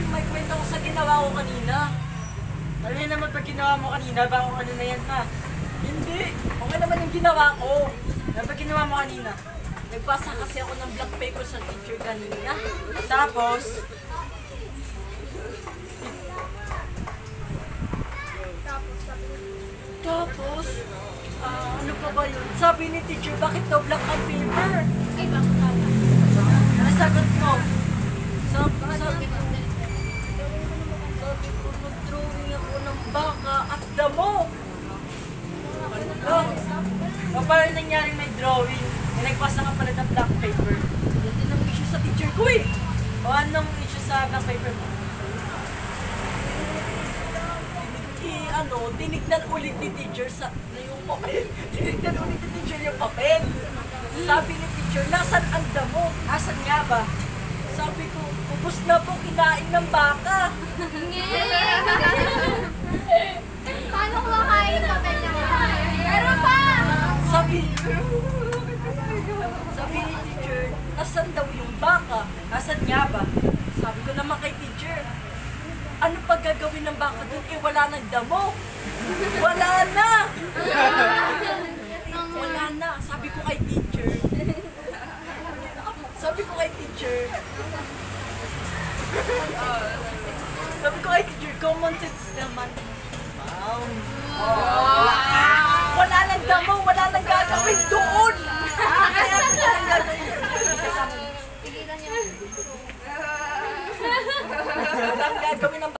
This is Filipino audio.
may kwento ko sa ginawa ko kanina. Ano yun naman pag ginawa mo kanina, baka ano na yan ha? Hindi. Okay naman yung ginawa ko. Ano pag ginawa mo kanina? Nagbasa kasi ako ng black paper sa teacher kanina. Tapos, Tapos, ano pa ba yun? Sabi ni teacher, bakit daw black ang paper? Ay, bakit ka ba? Nasagot mo. Sabi ko, nag-drawing ako ng baka at damo. o paano nangyaring may drawing? May nagpasa ka pala ng black paper. Yan din ang issue sa teacher ko eh. O anong issue sa black paper mo? Tinignan ulit ni teacher yung papel. Tinignan ulit ni teacher yung papel. Sabi ni teacher, nasan ang damo? Asan nga ba? Sabi ko, ubos na po kinain ng baka. Paano kumakain pa ba niya? Meron pa! Sabi ni teacher, nasan daw yung baka? Asan nga ba? Sabi ko naman kay teacher, ano pa gagawin ng baka dun? Eh, wala nang damo. Wala na! Wala na. Sabi ko kay teacher,